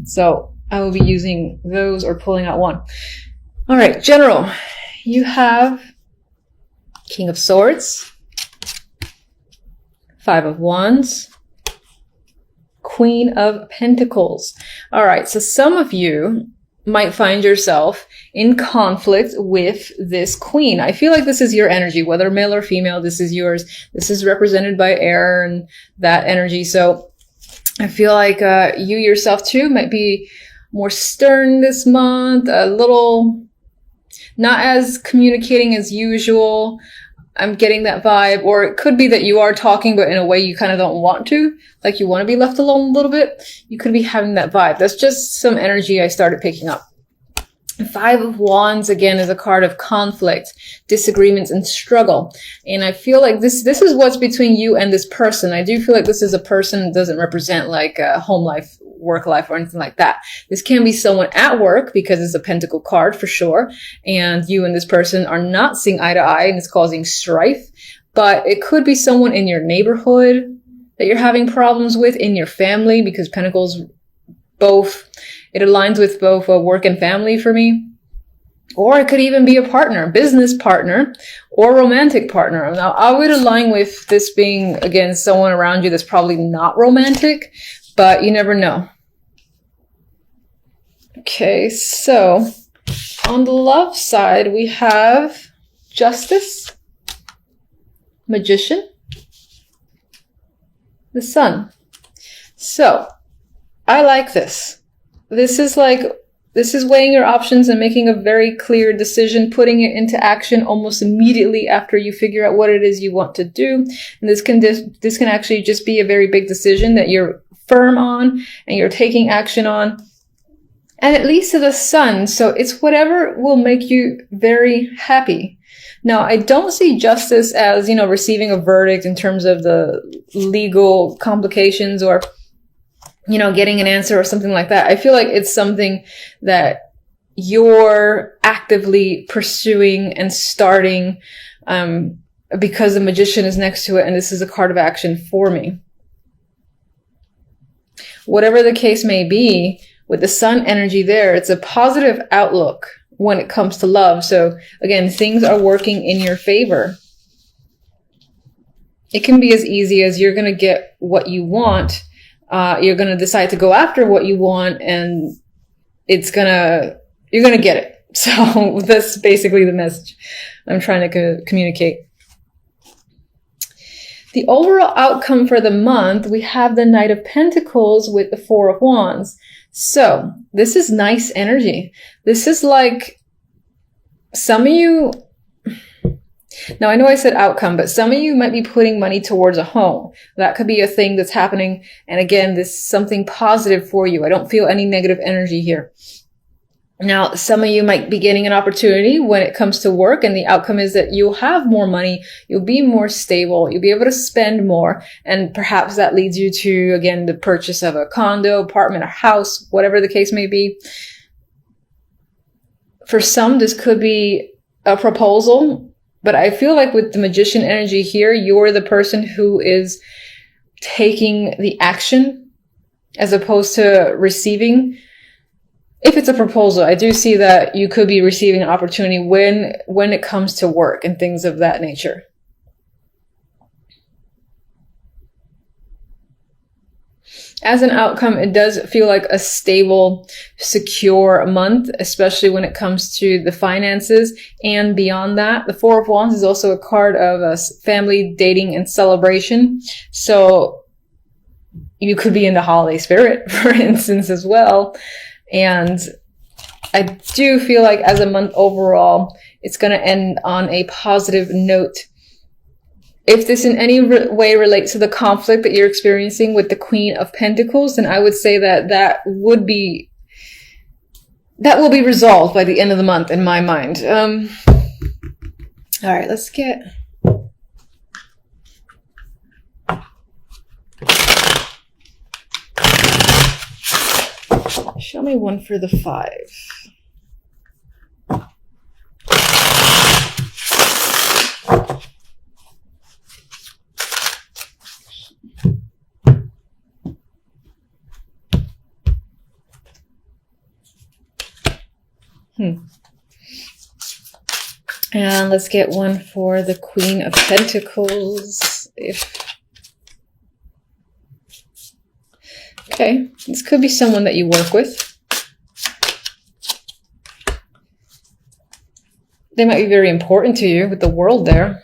So I will be using those or pulling out one. All right, general, you have King of Swords, Five of Wands, Queen of Pentacles. All right, so some of you might find yourself in conflict with this queen. I feel like this is your energy, whether male or female, this is yours. This is represented by air and that energy. So I feel like you yourself too might be more stern this month, a little not as communicating as usual. I'm getting that vibe. Or it could be that you are talking, but in a way you kind of don't want to. Like you want to be left alone a little bit. You could be having that vibe. That's just some energy I started picking up. Five of Wands, again, is a card of conflict, disagreements, and struggle. And I feel like this is what's between you and this person. I do feel like this is a person that doesn't represent like a home life, work life, or anything like that. This can be someone at work because it's a pentacle card for sure. And you and this person are not seeing eye to eye and it's causing strife. But it could be someone in your neighborhood that you're having problems with, in your family, because pentacles both, it aligns with both work and family for me. Or it could even be a partner, business partner, or romantic partner. Now, I would align with this being, again, someone around you that's probably not romantic, but you never know. Okay, so on the love side, we have Justice, Magician, the Sun. So I like this. This is weighing your options and making a very clear decision, putting it into action almost immediately after you figure out what it is you want to do. And this can actually just be a very big decision that you're firm on and you're taking action on. And it leads to the Sun. So it's whatever will make you very happy. Now, I don't see justice as, receiving a verdict in terms of the legal complications or, getting an answer or something like that. I feel like it's something that you're actively pursuing and starting, because the Magician is next to it, and this is a card of action for me. Whatever the case may be, with the Sun energy there, it's a positive outlook when it comes to love. So again, things are working in your favor. It can be as easy as you're going to get what you want. You're going to decide to go after what you want, and you're going to get it. So that's basically the message I'm trying to communicate. The overall outcome for the month, we have the Knight of Pentacles with the Four of Wands. So this is nice energy. This is like some of you, now I know I said outcome, but some of you might be putting money towards a home. That could be a thing that's happening. And again, this is something positive for you. I don't feel any negative energy here. Now, some of you might be getting an opportunity when it comes to work, and the outcome is that you'll have more money, you'll be more stable, you'll be able to spend more, and perhaps that leads you to, again, the purchase of a condo, apartment, or house, whatever the case may be. For some, this could be a proposal, but I feel like with the Magician energy here, you're the person who is taking the action as opposed to receiving. If it's a proposal, I do see that you could be receiving an opportunity when it comes to work and things of that nature. As an outcome, it does feel like a stable, secure month, especially when it comes to the finances and beyond that. The Four of Wands is also a card of family, dating, and celebration. So you could be in the holiday spirit, for instance, as well. And I do feel like as a month overall, it's going to end on a positive note. If this in any way relates to the conflict that you're experiencing with the Queen of Pentacles, then I would say that will be resolved by the end of the month in my mind. All right, let's get... Show me one for the 5. And let's get one for the Queen of Pentacles. Okay, this could be someone that you work with. They might be very important to you with the World there.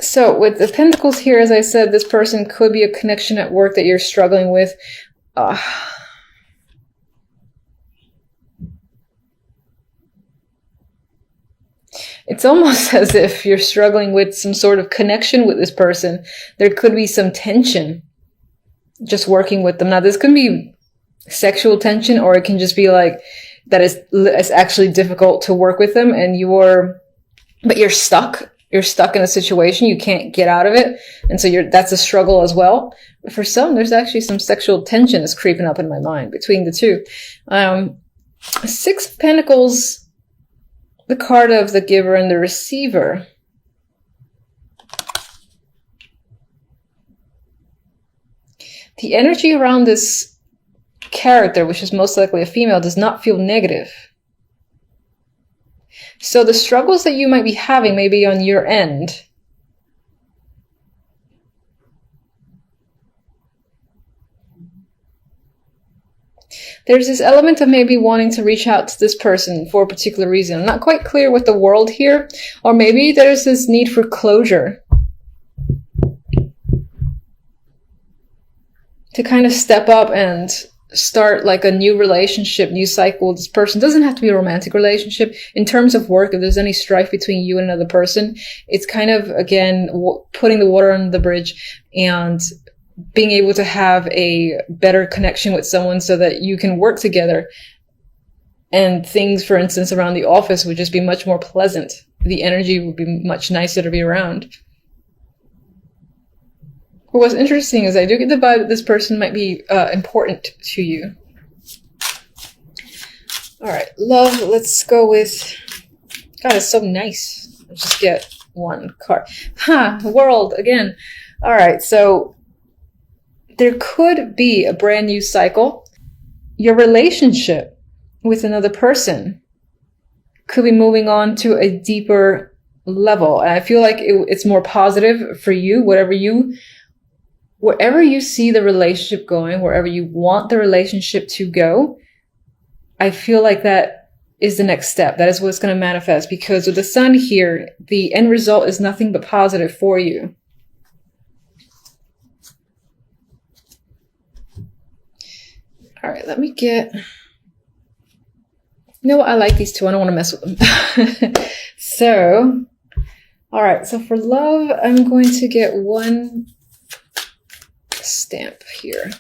So with the Pentacles here, as I said, this person could be a connection at work that you're struggling with. It's almost as if you're struggling with some sort of connection with this person. There could be some tension just working with them. Now, this could be sexual tension, or it can just be like that it's actually difficult to work with them, and but you're stuck. You're stuck in a situation. You can't get out of it. And so that's a struggle as well. But for some, there's actually some sexual tension that's creeping up in my mind between the two. Six of Pentacles, the card of the giver and the receiver. The energy around this character, which is most likely a female, does not feel negative. So the struggles that you might be having may be on your end. There's this element of maybe wanting to reach out to this person for a particular reason. I'm not quite clear with the World here. Or maybe there's this need for closure. To kind of step up and start like a new relationship, new cycle with this person. It doesn't have to be a romantic relationship. In terms of work, if there's any strife between you and another person, it's kind of, again, putting the water under the bridge and being able to have a better connection with someone so that you can work together. And things, for instance, around the office would just be much more pleasant. The energy would be much nicer to be around. But what's interesting is I do get the vibe that this person might be important to you. All right, love, let's go with... God, it's so nice. Let's just get one card. World, again. All right, so there could be a brand new cycle. Your relationship with another person could be moving on to a deeper level. And I feel like it's more positive for you, wherever you see the relationship going, wherever you want the relationship to go, I feel like that is the next step. That is what's going to manifest, because with the Sun here, the end result is nothing but positive for you. All right, let me get... You know what? I like these two. I don't want to mess with them. So, all right. So for love, I'm going to get one stamp here.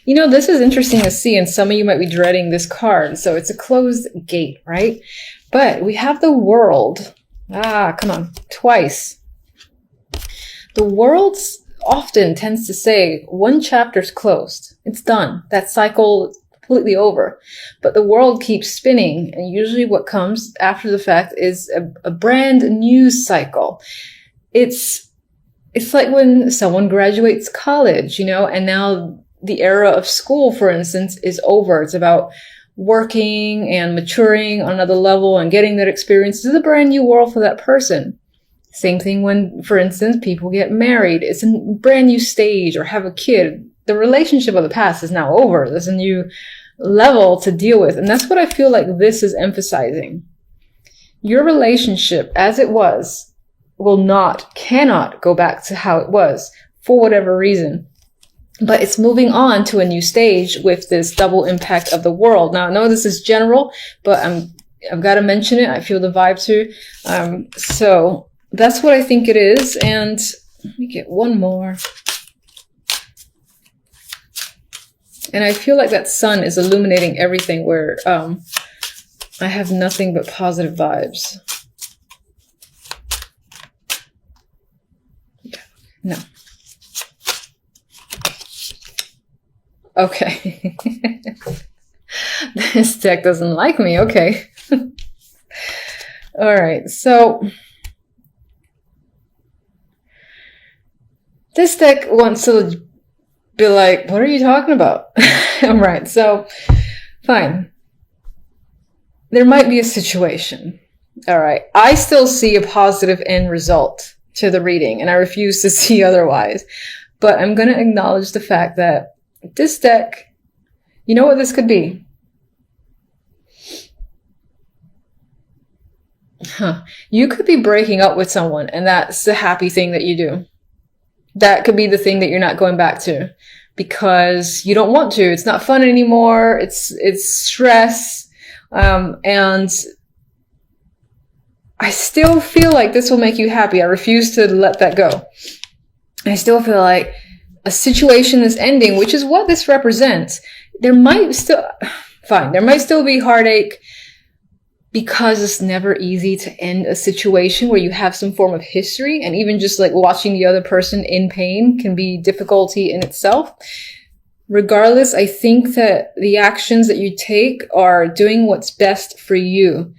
You know, this is interesting to see, and some of you might be dreading this card. So it's a closed gate, right? But we have the World. Come on, twice. The World often tends to say one chapter's closed. It's done. That cycle completely over. But the World keeps spinning, and usually what comes after the fact is a brand new cycle. It's like when someone graduates college, you know, and now the era of school, for instance, is over. It's about working and maturing on another level and getting that experience. This is a brand new world for that person. Same thing when, for instance, people get married. It's a brand new stage, or have a kid. The relationship of the past is now over. There's a new level to deal with. And that's what I feel like this is emphasizing. Your relationship as it was cannot go back to how it was for whatever reason. But it's moving on to a new stage with this double impact of the World. Now, I know this is general, but I've got to mention it. I feel the vibe too. So that's what I think it is. And let me get one more. And I feel like that Sun is illuminating everything, where I have nothing but positive vibes. No. okay. This deck doesn't like me. Okay. All right. So this deck wants to be like, what are you talking about? All right. So fine. There might be a situation. All right. I still see a positive end result to the reading, and I refuse to see otherwise. But I'm going to acknowledge the fact that this deck, you know what this could be? You could be breaking up with someone, and that's the happy thing that you do. That could be the thing that you're not going back to because you don't want to. It's not fun anymore. It's stress. And I still feel like this will make you happy. I refuse to let that go. I still feel like a situation is ending, which is what this represents. There might still be heartache because it's never easy to end a situation where you have some form of history, and even just like watching the other person in pain can be difficulty in itself. Regardless, I think that the actions that you take are doing what's best for you.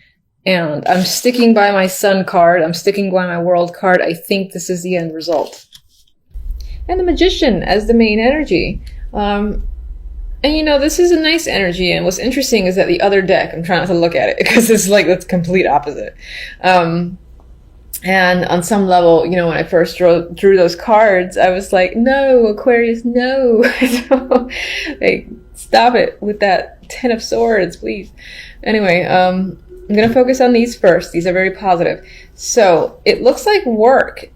And I'm sticking by my Sun card. I'm sticking by my World card. I think this is the end result. And the Magician as the main energy. And you know, this is a nice energy. And what's interesting is that the other deck, I'm trying not to look at it because it's like the complete opposite. And on some level, you know, when I first drew those cards, I was like, no, Aquarius, no. Like, stop it with that 10 of Swords, please. Anyway, I'm going to focus on these first. These are very positive. So it looks like work,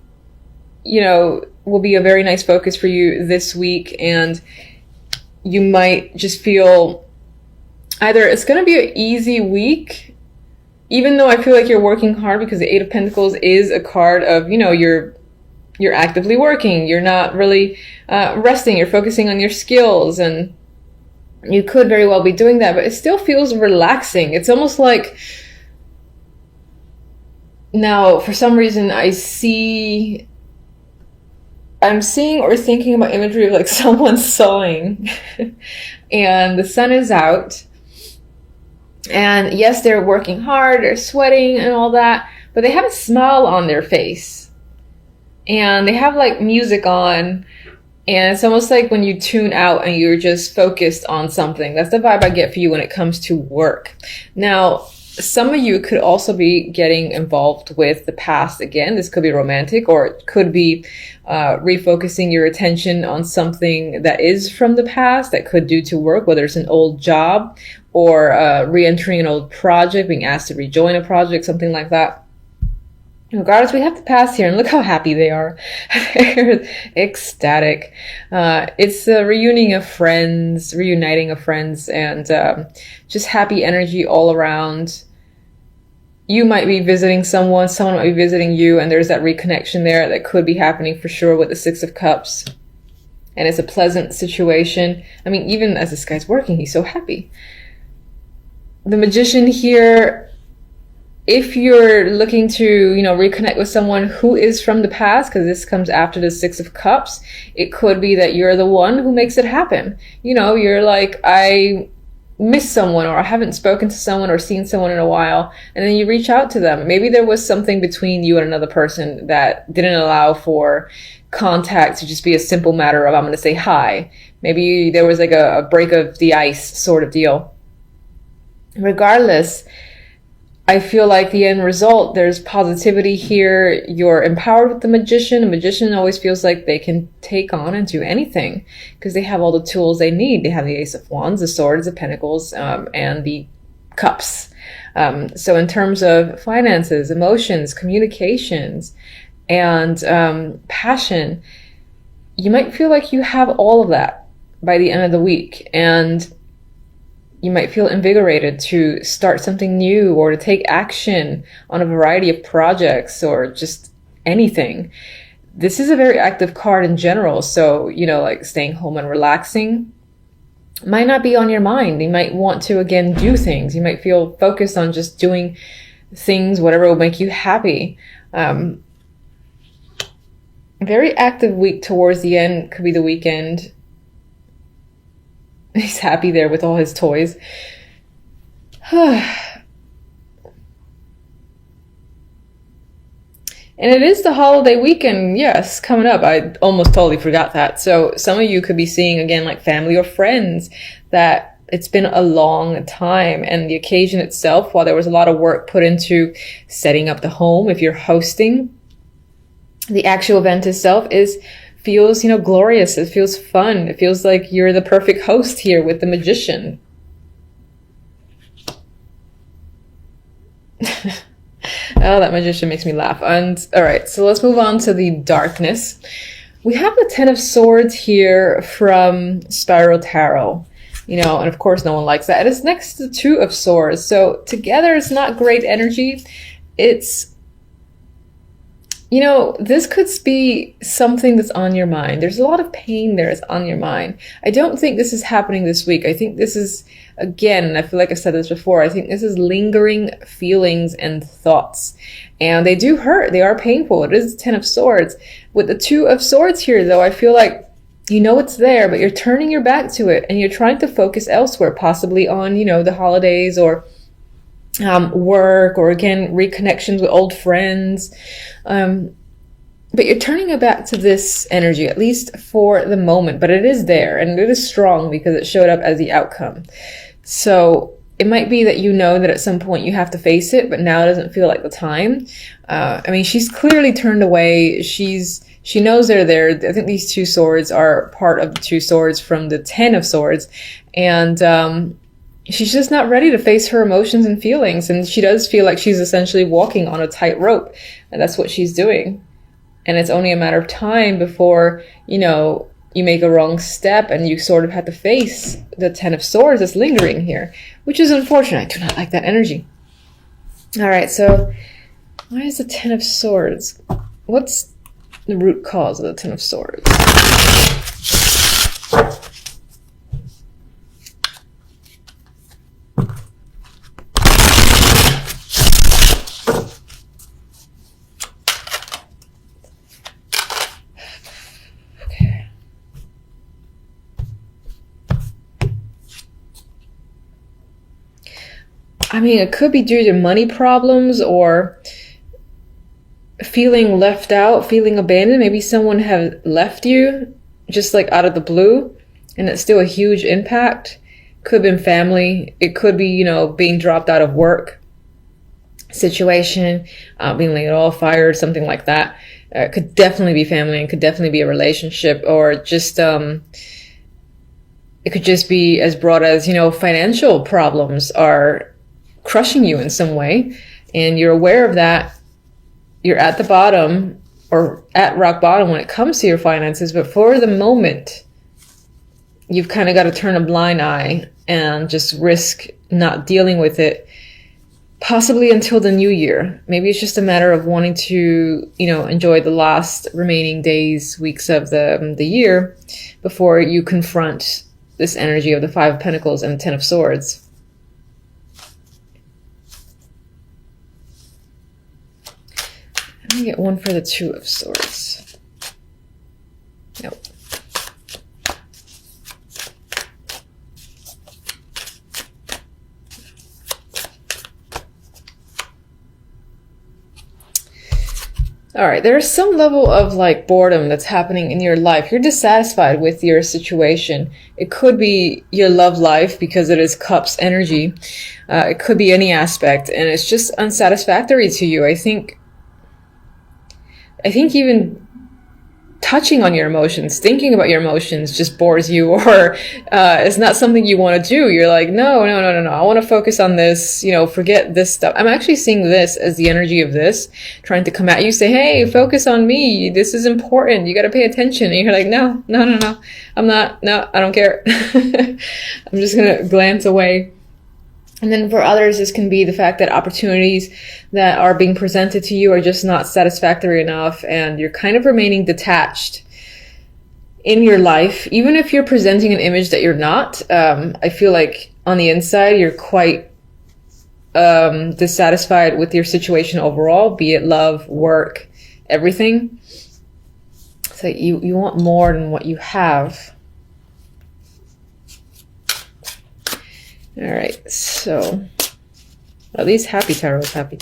you know, will be a very nice focus for you this week. And you might just feel either it's going to be an easy week, even though I feel like you're working hard, because the Eight of Pentacles is a card of, you know, you're actively working. You're not really resting. You're focusing on your skills, and you could very well be doing that, but it still feels relaxing. It's almost like, now for some reason I'm seeing or thinking about imagery of like someone sewing and the sun is out, and yes, they're working hard, they're sweating and all that, but they have a smile on their face and they have like music on, and it's almost like when you tune out and you're just focused on something. That's the vibe I get for you when it comes to work. Now, some of you could also be getting involved with the past again. This could be romantic, or it could be refocusing your attention on something that is from the past that could do to work, whether it's an old job or re-entering an old project, being asked to rejoin a project, something like that. Regardless, we have the past here, and look how happy they are. They're ecstatic. It's a reuniting of friends, and just happy energy all around. You might be visiting someone might be visiting you, and there's that reconnection there that could be happening for sure with the Six of Cups. And it's a pleasant situation. I mean, even as this guy's working, he's so happy. The Magician here, if you're looking to, you know, reconnect with someone who is from the past, because this comes after the Six of Cups, it could be that you're the one who makes it happen. You know, you're like, I miss someone, or I haven't spoken to someone or seen someone in a while, and then you reach out to them. Maybe there was something between you and another person that didn't allow for contact to just be a simple matter of, I'm going to say hi. Maybe there was like a break of the ice sort of deal. Regardless, I feel like the end result, there's positivity here. You're empowered with the Magician. A magician always feels like they can take on and do anything because they have all the tools they need. They have the Ace of Wands, the Swords, the Pentacles, and the Cups. So in terms of finances, emotions, communications, and passion, you might feel like you have all of that by the end of the week. And you might feel invigorated to start something new or to take action on a variety of projects or just anything. This is a very active card in general. So, you know, like staying home and relaxing might not be on your mind. You might want to, again, do things. You might feel focused on just doing things, whatever will make you happy. Very active week towards the end. Could be the weekend. He's happy there with all his toys. And it is the holiday weekend, yes, coming up. I almost totally forgot that. So some of you could be seeing, again, like family or friends that it's been a long time. And the occasion itself, while there was a lot of work put into setting up the home, if you're hosting, the actual event itself feels, glorious. It feels fun. It feels like you're the perfect host here with the magician. Oh, that magician makes me laugh. And all right, so let's move on to the darkness. We have the Ten of Swords here from Spiral Tarot, and of course no one likes that. And it's next to the Two of Swords. So together it's not great energy. It's, this could be something that's on your mind. There's a lot of pain there is on your mind. I don't think this is happening this week. I think this is, again, and I feel like I said this before, I think this is lingering feelings and thoughts. And they do hurt. They are painful. It is the Ten of Swords. With the Two of Swords here, though, I feel like it's there, but you're turning your back to it and you're trying to focus elsewhere, possibly on, the holidays or work, or again, reconnections with old friends. But you're turning it back to this energy, at least for the moment, but it is there and it is strong because it showed up as the outcome. So it might be that that at some point you have to face it, but now it doesn't feel like the time. She's clearly turned away. She knows they're there. I think these two swords are part of the two swords from the Ten of Swords. And, she's just not ready to face her emotions and feelings. And she does feel like she's essentially walking on a tightrope. And that's what she's doing. And it's only a matter of time before, you make a wrong step and you sort of have to face the Ten of Swords that's lingering here, which is unfortunate. I do not like that energy. All right, so why is the Ten of Swords? What's the root cause of the Ten of Swords? It could be due to money problems or feeling left out, feeling abandoned. Maybe someone have left you just like out of the blue and it's still a huge impact. Could have been family. It could be, being dropped out of work situation, being laid off, fired, something like that. It could definitely be family and could definitely be a relationship, or just, it could just be as broad as, financial problems are crushing you in some way, and you're aware of that. You're at the bottom or at rock bottom when it comes to your finances, but for the moment you've kind of got to turn a blind eye and just risk not dealing with it, possibly until the new year. Maybe it's just a matter of wanting to, enjoy the last remaining days, weeks of the year before you confront this energy of the Five of Pentacles and the Ten of Swords. Let me get one for the Two of Swords. Nope. All right, there's some level of like boredom that's happening in your life. You're dissatisfied with your situation. It could be your love life because it is Cups energy. It could be any aspect, and it's just unsatisfactory to you. I think even touching on your emotions, thinking about your emotions just bores you, or it's not something you want to do. You're like, no. I want to focus on this, forget this stuff. I'm actually seeing this as the energy of this trying to come at you, say, hey, focus on me. This is important. You got to pay attention. And you're like, no. I'm not. No, I don't care. I'm just going to glance away. And then for others, this can be the fact that opportunities that are being presented to you are just not satisfactory enough, and you're kind of remaining detached in your life. Even if you're presenting an image that you're not, I feel like on the inside, you're quite dissatisfied with your situation overall, be it love, work, everything. So you want more than what you have. All right, so at least Happy Tarot is happy.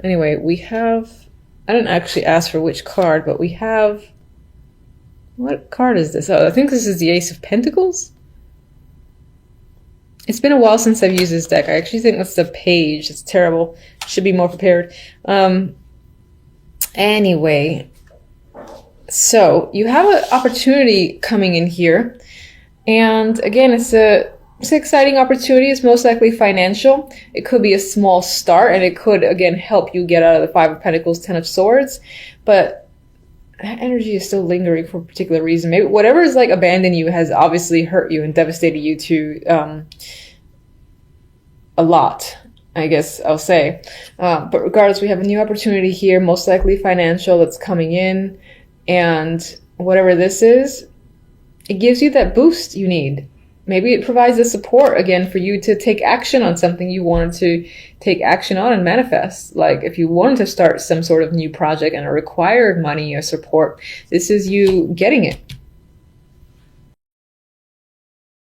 Anyway, we have, I didn't actually ask for which card, but we have, what card is this? Oh, I think this is the Ace of Pentacles. It's been a while since I've used this deck. I actually think that's the page. It's terrible. Should be more prepared. Anyway, so you have an opportunity coming in here. And again, it's an exciting opportunity. It's most likely financial. It could be a small start, and it could, again, help you get out of the Five of Pentacles, Ten of Swords. But that energy is still lingering for a particular reason. Maybe whatever is like abandoned you has obviously hurt you and devastated you to a lot, I guess I'll say. But regardless, we have a new opportunity here, most likely financial, that's coming in. And whatever this is, it gives you that boost you need. Maybe it provides the support, again, for you to take action on something you wanted to take action on and manifest. Like if you wanted to start some sort of new project and it required money or support, this is you getting it.